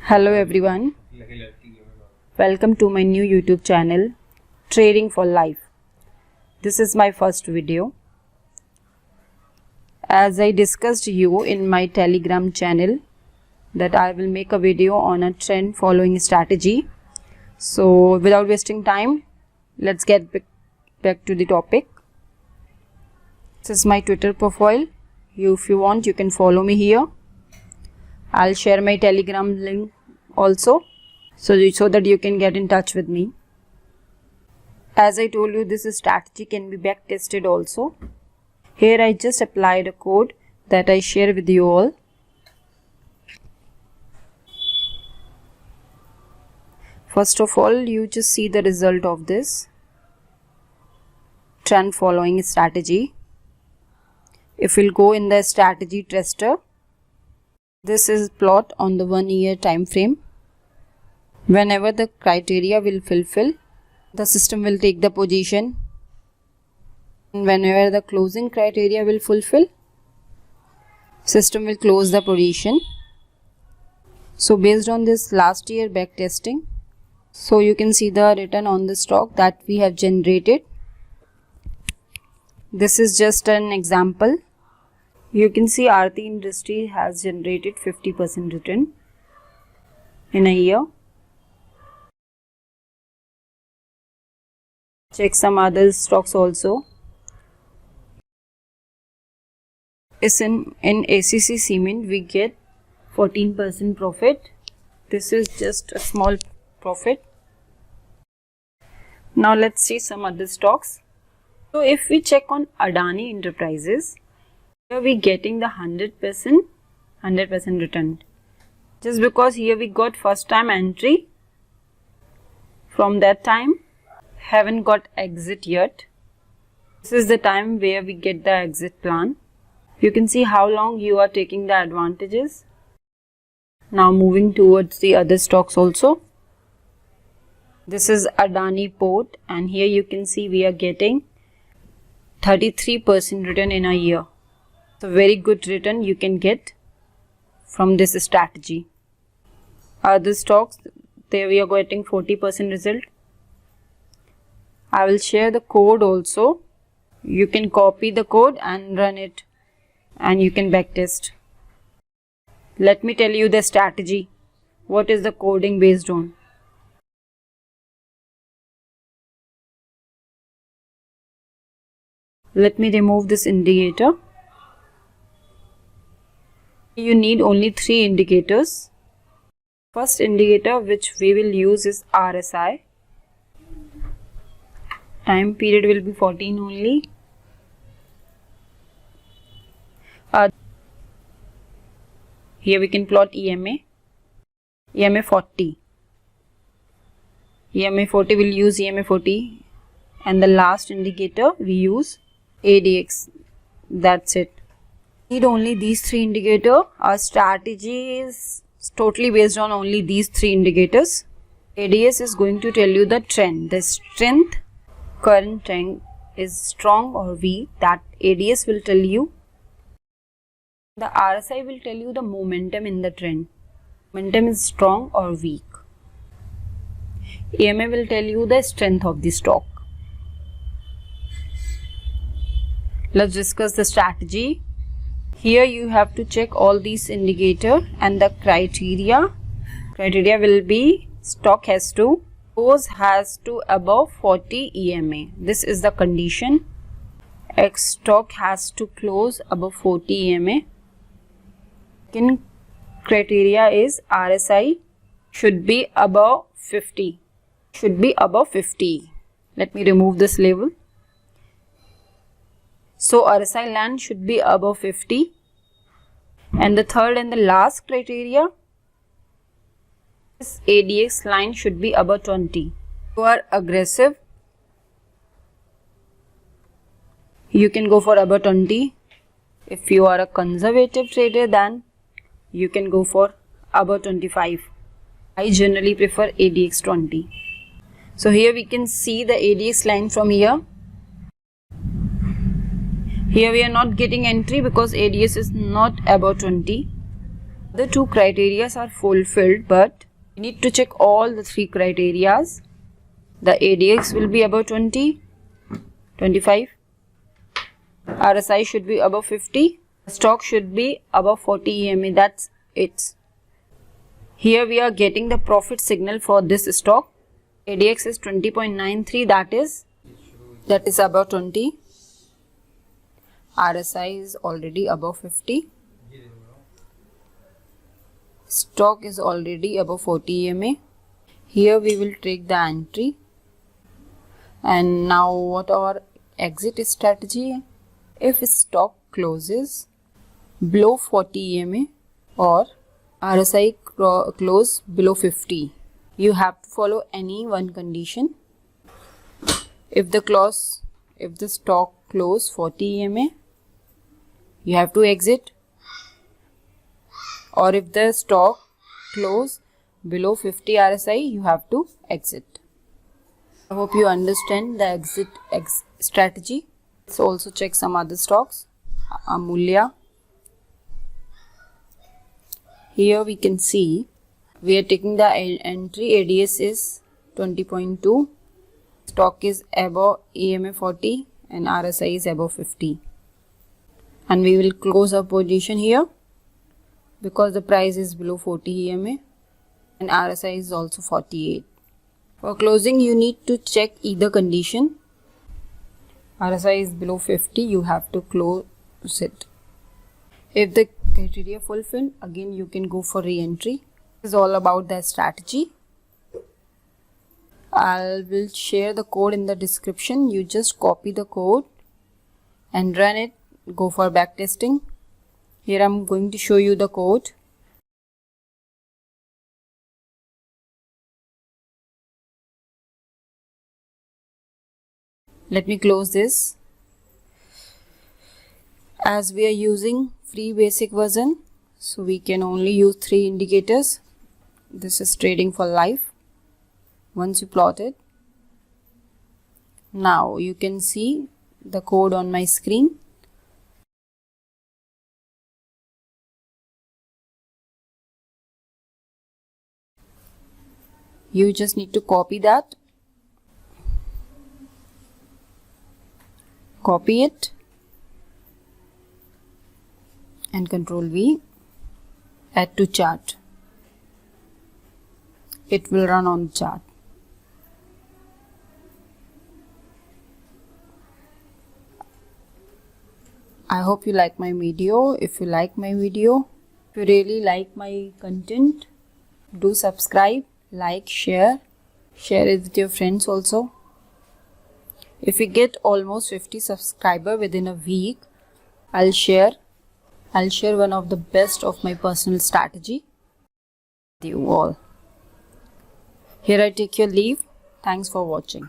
Hello everyone, welcome to my new YouTube channel Trading for Life. This is my first video. As I discussed you in my Telegram channel that I will make a video on a trend following strategy. So without wasting time, let's get back to the topic. This is my Twitter profile. If you want, you can follow me here. I'll share my Telegram link also so that you can get in touch with me. As I told you, this strategy can be back tested also. Here I just applied a code that I share with you all. First of all, you just see the result of this trend following strategy. If we'll go in the strategy tester, this is plot on the 1 year time frame. Whenever the criteria will fulfill, the system will take the position. Whenever the closing criteria will fulfill, system will close the position. So based on this last year back testing, so you can see the return on the stock that we have generated. This is just an example. You can see Aarti Industry has generated 50% return in a year. Check some other stocks also. In ACC Cement we get 14% profit. This is just a small profit. Now let's see some other stocks. So if we check on Adani Enterprises, here we getting the 100% return. Just because here we got first time entry, from that time haven't got exit yet. This is the time where we get the exit plan. You can see how long you are taking the advantages. Now moving towards the other stocks also. This is Adani Port, and here you can see we are getting 33% return in a year. So very good return you can get from this strategy. Other stocks, there we are getting 40% result. I will share the code also. You can copy the code and run it, and you can backtest. Let me tell you the strategy. What is the coding based on? Let me remove this indicator. You need only 3 indicators. First indicator which we will use is RSI. Time period will be 14 only. Here we can plot EMA 40. EMA 40 will use EMA 40, and the last indicator we use ADX. That's it. Need only these 3 indicators. Our strategy is totally based on only these 3 indicators. ADS is going to tell you the trend, the strength, current trend is strong or weak. That ADS will tell you. The RSI will tell you the momentum in the trend. Momentum is strong or weak. EMA will tell you the strength of the stock. Let's discuss the strategy. Here you have to check all these indicators and the criteria. Criteria will be stock has to above 40 EMA. This is the condition. X stock has to close above 40 EMA. Second criteria is RSI should be above 50. Let me remove this label. So RSI line should be above 50. And the third and the last criteria is ADX line should be above 20. If you are aggressive, you can go for above 20. If you are a conservative trader, then you can go for above 25. I generally prefer ADX 20. So here we can see the ADX line from here. Here we are not getting entry because ADS is not above 20. The two criteria are fulfilled, but we need to check all the three criterias. The ADX will be above 20, 25. RSI should be above 50. Stock should be above 40 EMA. That's it. Here we are getting the profit signal for this stock. ADX is 20.93. That is above 20. RSI is already above 50. Stock is already above 40 EMA. Here we will take the entry. And now what our exit strategy? If stock closes below 40 EMA or RSI close below 50, you have to follow any one condition. If the stock close 40 EMA, you have to exit, or if the stock close below 50 RSI, you have to exit. I hope you understand the exit strategy. Let's also check some other stocks. Amulya. Here we can see we are taking the entry. ADS is 20.2. Stock is above EMA 40 and RSI is above 50. And we will close our position here because the price is below 40 EMA and RSI is also 48. For closing, you need to check either condition. RSI is below 50, you have to close it. If the criteria fulfilled, again you can go for re-entry. This is all about the strategy. I will share the code in the description. You just copy the code and run it. Go for backtesting. Here I am going to show you the code. Let me close this. As we are using free basic version, so we can only use 3 indicators. This is trading for life. Once you plot it, now you can see the code on my screen. You just need to copy that. Copy it and Control V, add to chart. It will run on the chart. I hope you like my video. If you like my video, if you really like my content, do subscribe, like, share it with your friends also. If we get almost 50 subscribers within a week, I'll share one of the best of my personal strategy with you all. Here I take your leave. Thanks for watching.